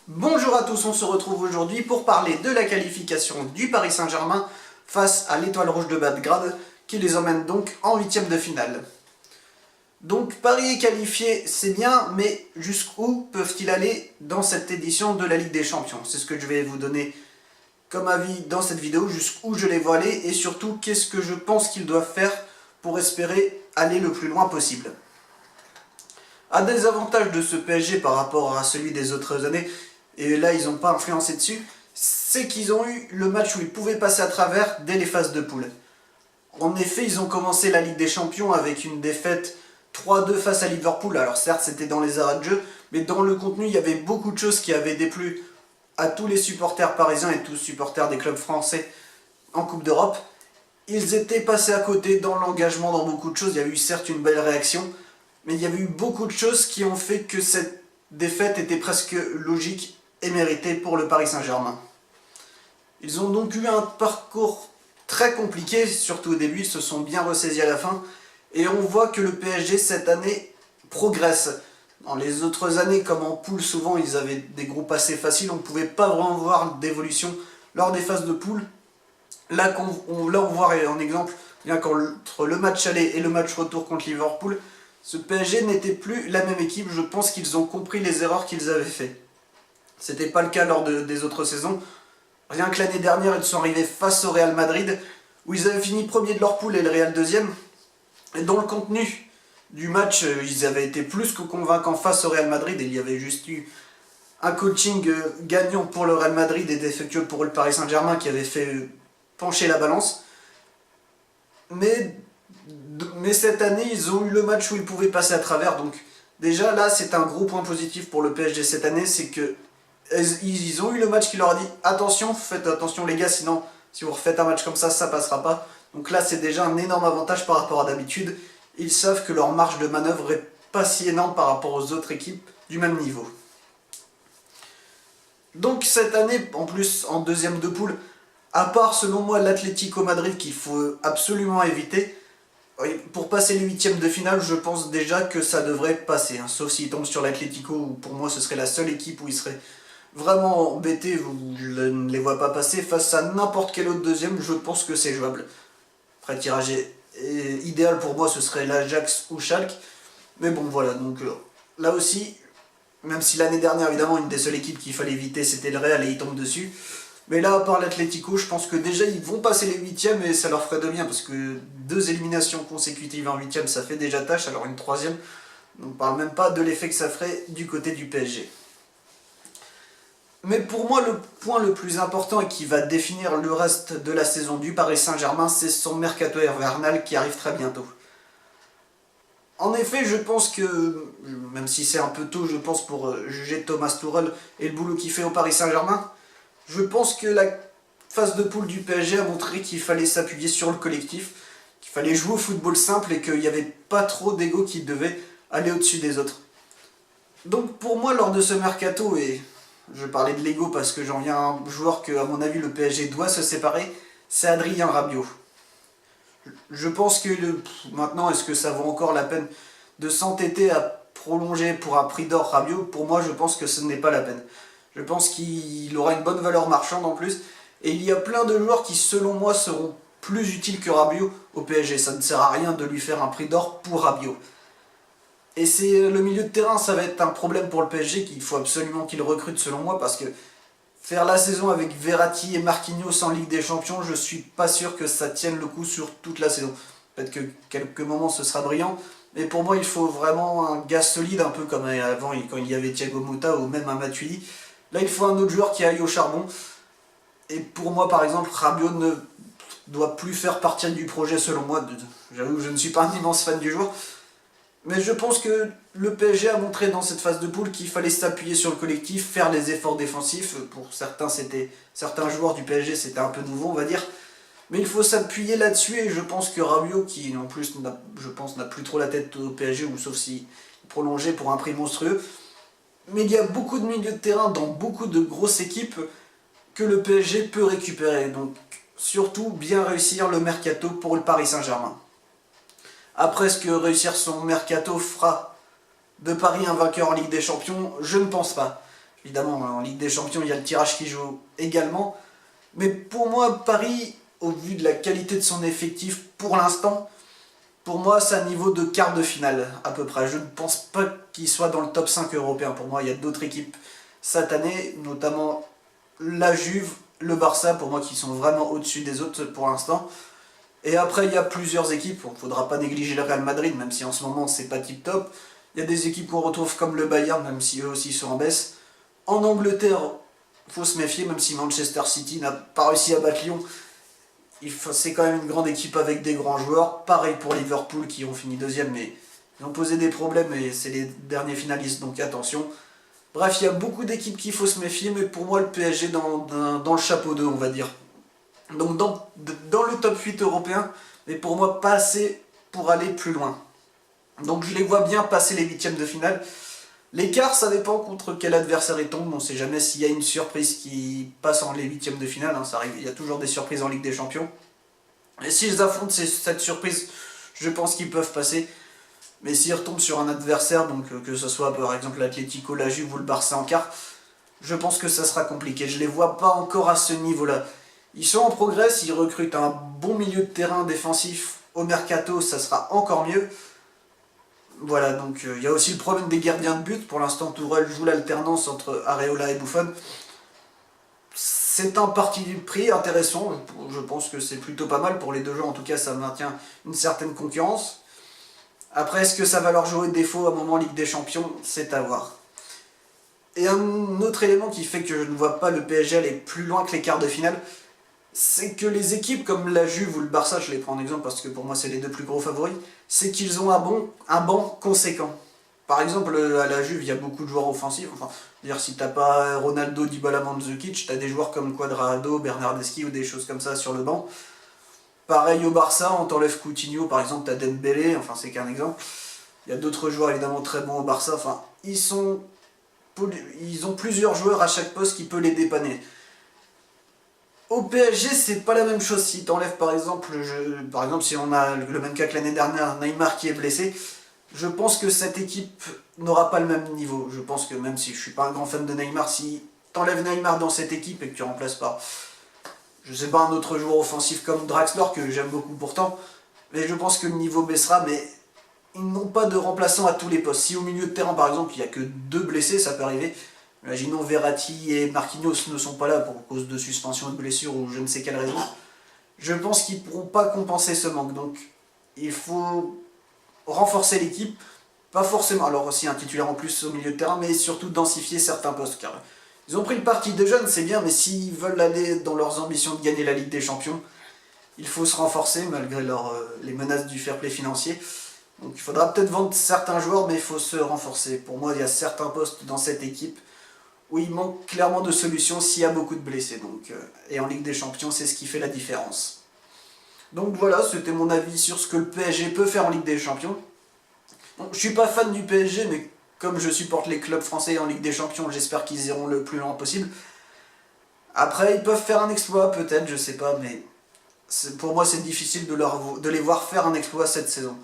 Bonjour à tous, on se retrouve aujourd'hui pour parler de la qualification du Paris Saint-Germain face à l'Étoile Rouge de Belgrade qui les emmène donc en huitième de finale. Donc Paris est qualifié, c'est bien, mais jusqu'où peuvent-ils aller dans cette édition de la Ligue des Champions? C'est ce que je vais vous donner comme avis dans cette vidéo, jusqu'où je les vois aller et surtout qu'est-ce que je pense qu'ils doivent faire pour espérer aller le plus loin possible. Un des avantages de ce PSG par rapport à celui des autres années, et là ils n'ont pas influencé dessus, c'est qu'ils ont eu le match où ils pouvaient passer à travers dès les phases de poule. En effet, ils ont commencé la Ligue des Champions avec une défaite 3-2 face à Liverpool. Alors certes, c'était dans les arrêts de jeu, mais dans le contenu, il y avait beaucoup de choses qui avaient déplu à tous les supporters parisiens et tous les supporters des clubs français en Coupe d'Europe. Ils étaient passés à côté dans l'engagement, dans beaucoup de choses. Il y a eu certes une belle réaction, mais il y avait eu beaucoup de choses qui ont fait que cette défaite était presque logique et méritée pour le Paris Saint-Germain. Ils ont donc eu un parcours très compliqué, surtout au début, ils se sont bien ressaisis à la fin, et on voit que le PSG cette année progresse. Dans les autres années, comme en poule, souvent ils avaient des groupes assez faciles, on ne pouvait pas vraiment voir d'évolution lors des phases de poule. Là, on voit en exemple, bien qu'entre le match aller et le match retour contre Liverpool, ce PSG n'était plus la même équipe. Je pense qu'ils ont compris les erreurs qu'ils avaient faites. C'était pas le cas lors des autres saisons. Rien que l'année dernière, ils sont arrivés face au Real Madrid, où ils avaient fini premier de leur poule et le Real deuxième. Et dans le contenu du match, ils avaient été plus que convaincants face au Real Madrid, et il y avait juste eu un coaching gagnant pour le Real Madrid et défectueux pour le Paris Saint-Germain qui avait fait pencher la balance. Mais cette année, ils ont eu le match où ils pouvaient passer à travers. Donc déjà là, c'est un gros point positif pour le PSG cette année, c'est que ils ont eu le match qui leur a dit attention, faites attention les gars, sinon si vous refaites un match comme ça passera pas. Donc là c'est déjà un énorme avantage par rapport à d'habitude. Ils savent que leur marge de manœuvre est pas si énorme par rapport aux autres équipes du même niveau. Donc cette année, en plus en deuxième de poule, à part selon moi l'Atlético Madrid qu'il faut absolument éviter, pour passer les huitièmes de finale, je pense déjà que ça devrait passer, hein, sauf s'ils tombent sur l'Atlético, où pour moi ce serait la seule équipe où ils seraient vraiment embêtés, je ne les vois pas passer. Face à n'importe quel autre deuxième, je pense que c'est jouable. Après, tirage idéal pour moi, ce serait l'Ajax ou Schalke. Mais bon, voilà, donc là aussi, même si l'année dernière, évidemment, une des seules équipes qu'il fallait éviter, c'était le Real et ils tombent dessus. Mais là, à part l'Atlético, je pense que déjà, ils vont passer les huitièmes et ça leur ferait de bien, parce que 2 éliminations consécutives en huitième, ça fait déjà tâche, alors une troisième, on ne parle même pas de l'effet que ça ferait du côté du PSG. Mais pour moi, le point le plus important et qui va définir le reste de la saison du Paris Saint-Germain, c'est son mercato hivernal qui arrive très bientôt. En effet, je pense que, même si c'est un peu tôt, je pense, pour juger Thomas Tuchel et le boulot qu'il fait au Paris Saint-Germain, je pense que la phase de poule du PSG a montré qu'il fallait s'appuyer sur le collectif, qu'il fallait jouer au football simple et qu'il n'y avait pas trop d'ego qui devait aller au-dessus des autres. Donc pour moi, lors de ce mercato, et je parlais de l'ego parce que j'en viens à un joueur que, à mon avis, le PSG doit se séparer, c'est Adrien Rabiot. Je pense que maintenant, est-ce que ça vaut encore la peine de s'entêter à prolonger pour un prix d'or Rabiot? Pour moi, je pense que ce n'est pas la peine. Je pense qu'il aura une bonne valeur marchande en plus. Et il y a plein de joueurs qui, selon moi, seront plus utiles que Rabiot au PSG. Ça ne sert à rien de lui faire un prix d'or pour Rabiot. Et c'est le milieu de terrain, ça va être un problème pour le PSG qu'il faut absolument qu'il recrute selon moi, parce que faire la saison avec Verratti et Marquinhos en Ligue des Champions, je suis pas sûr que ça tienne le coup sur toute la saison. Peut-être que quelques moments ce sera brillant, mais pour moi il faut vraiment un gars solide, un peu comme avant quand il y avait Thiago Motta ou même un Matuidi. Là il faut un autre joueur qui aille au charbon. Et pour moi par exemple, Rabiot ne doit plus faire partie du projet selon moi. J'avoue que je ne suis pas un immense fan du joueur. Mais je pense que le PSG a montré dans cette phase de poule qu'il fallait s'appuyer sur le collectif, faire les efforts défensifs. Pour certains joueurs du PSG, c'était un peu nouveau, on va dire. Mais il faut s'appuyer là-dessus et je pense que Rabiot, qui en plus, je pense, n'a plus trop la tête au PSG, ou sauf si prolongé pour un prix monstrueux. Mais il y a beaucoup de milieux de terrain dans beaucoup de grosses équipes que le PSG peut récupérer. Donc surtout bien réussir le mercato pour le Paris Saint-Germain. Après, ce que réussir son mercato fera de Paris un vainqueur en Ligue des Champions, je ne pense pas. Évidemment, en Ligue des Champions, il y a le tirage qui joue également. Mais pour moi, Paris, au vu de la qualité de son effectif pour l'instant, pour moi, c'est un niveau de quart de finale, à peu près. Je ne pense pas qu'il soit dans le top 5 européen. Pour moi, il y a d'autres équipes cette année, notamment la Juve, le Barça, pour moi, qui sont vraiment au-dessus des autres pour l'instant. Et après, il y a plusieurs équipes. Il ne faudra pas négliger le Real Madrid, même si en ce moment, c'est pas tip-top. Il y a des équipes qu'on retrouve comme le Bayern, même si eux aussi sont en baisse. En Angleterre, il faut se méfier, même si Manchester City n'a pas réussi à battre Lyon. C'est quand même une grande équipe avec des grands joueurs. Pareil pour Liverpool qui ont fini deuxième, mais ils ont posé des problèmes et c'est les derniers finalistes, donc attention. Bref, il y a beaucoup d'équipes qu'il faut se méfier, mais pour moi, le PSG dans le chapeau 2, on va dire. Donc dans le top 8 européen, mais pour moi, pas assez pour aller plus loin. Donc je les vois bien passer les huitièmes de finale. L'écart, ça dépend contre quel adversaire ils tombent. On ne sait jamais s'il y a une surprise qui passe en les huitièmes de finale. Hein, ça arrive, il y a toujours des surprises en Ligue des Champions. Et s'ils affrontent cette surprise, je pense qu'ils peuvent passer. Mais s'ils retombent sur un adversaire, donc que ce soit par exemple l'Atlético, la Juve ou le Barça en quart, je pense que ça sera compliqué. Je ne les vois pas encore à ce niveau-là. Ils sont en progrès, ils recrutent un bon milieu de terrain défensif au mercato, ça sera encore mieux. Voilà, donc il y a aussi le problème des gardiens de but. Pour l'instant, Tourelle joue l'alternance entre Areola et Buffon. C'est un parti pris intéressant, je pense que c'est plutôt pas mal pour les deux joueurs, en tout cas ça maintient une certaine concurrence. Après, est-ce que ça va leur jouer défaut à un moment Ligue des Champions? C'est à voir. Et un autre élément qui fait que je ne vois pas le PSG aller plus loin que les quarts de finale, c'est que les équipes comme la Juve ou le Barça, je les prends en exemple parce que pour moi c'est les deux plus gros favoris, c'est qu'ils ont un banc conséquent. Par exemple, à la Juve, il y a beaucoup de joueurs offensifs. Enfin, dire si t'as pas Ronaldo, Dybala, Mandzukic, t'as des joueurs comme Cuadrado, Bernardeschi ou des choses comme ça sur le banc. Pareil au Barça, on t'enlève Coutinho, par exemple, t'as Dembélé, enfin c'est qu'un exemple. Il y a d'autres joueurs évidemment très bons au Barça. Enfin, ils ont plusieurs joueurs à chaque poste qui peut les dépanner. Au PSG, c'est pas la même chose. Si t'enlèves par exemple, si on a le même cas que l'année dernière, Neymar qui est blessé, je pense que cette équipe n'aura pas le même niveau. Je pense que même si je suis pas un grand fan de Neymar, si t'enlèves Neymar dans cette équipe et que tu remplaces par, je sais pas, un autre joueur offensif comme Draxler, que j'aime beaucoup pourtant, mais je pense que le niveau baissera, mais ils n'ont pas de remplaçant à tous les postes. Si au milieu de terrain, par exemple, il n'y a que 2 blessés, ça peut arriver. Imaginons Verratti et Marquinhos ne sont pas là pour cause de suspension ou de blessure ou je ne sais quelle raison. Je pense qu'ils ne pourront pas compenser ce manque. Donc il faut renforcer l'équipe. Pas forcément, alors aussi un titulaire en plus au milieu de terrain, mais surtout densifier certains postes. Car ils ont pris le parti des jeunes, c'est bien, mais s'ils veulent aller dans leurs ambitions de gagner la Ligue des Champions, il faut se renforcer malgré les menaces du fair play financier. Donc il faudra peut-être vendre certains joueurs, mais il faut se renforcer. Pour moi, il y a certains postes dans cette équipe où il manque clairement de solutions s'il y a beaucoup de blessés. Et en Ligue des Champions, c'est ce qui fait la différence. Donc voilà, c'était mon avis sur ce que le PSG peut faire en Ligue des Champions. Donc, je suis pas fan du PSG, mais comme je supporte les clubs français en Ligue des Champions, j'espère qu'ils iront le plus loin possible. Après, ils peuvent faire un exploit, peut-être, je sais pas, mais pour moi, c'est difficile de les voir faire un exploit cette saison.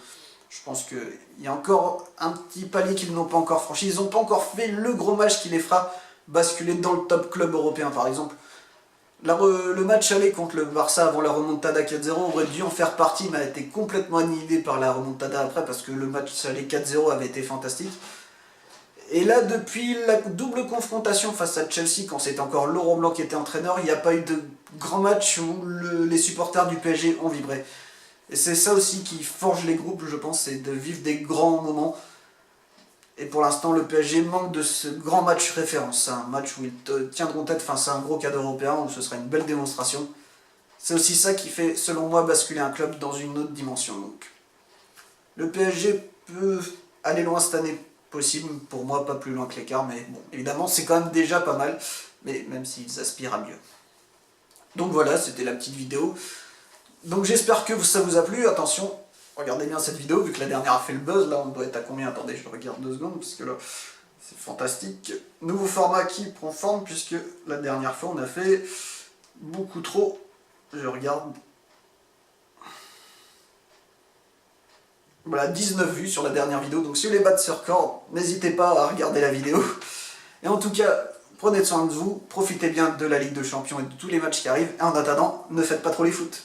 Je pense qu'il y a encore un petit palier qu'ils n'ont pas encore franchi. Ils n'ont pas encore fait le gros match qui les fera basculer dans le top club européen, par exemple. Le match aller contre le Barça avant la remontada 4-0 aurait dû en faire partie, mais a été complètement annihilé par la remontada après, parce que le match aller 4-0 avait été fantastique. Et là, depuis la double confrontation face à Chelsea, quand c'était encore Laurent Blanc qui était entraîneur, il n'y a pas eu de grand match où les supporters du PSG ont vibré. Et c'est ça aussi qui forge les groupes, je pense, c'est de vivre des grands moments. Et pour l'instant, le PSG manque de ce grand match référence. C'est un match où ils tiendront tête face à un gros cadre européen, où ce sera une belle démonstration. C'est aussi ça qui fait, selon moi, basculer un club dans une autre dimension. Donc, le PSG peut aller loin cette année possible, pour moi pas plus loin que l'écart, mais bon, évidemment c'est quand même déjà pas mal, mais même s'ils aspirent à mieux. Donc voilà, c'était la petite vidéo. Donc j'espère que ça vous a plu, attention, regardez bien cette vidéo, vu que la dernière a fait le buzz, là on doit être à combien? Attendez, je regarde 2 secondes, parce que là, c'est fantastique. Nouveau format qui prend forme, puisque la dernière fois on a fait beaucoup trop, je regarde. Voilà, 19 vues sur la dernière vidéo, donc si vous voulez battre ce record, n'hésitez pas à regarder la vidéo. Et en tout cas, prenez soin de vous, profitez bien de la Ligue des Champions et de tous les matchs qui arrivent, et en attendant, ne faites pas trop les foot.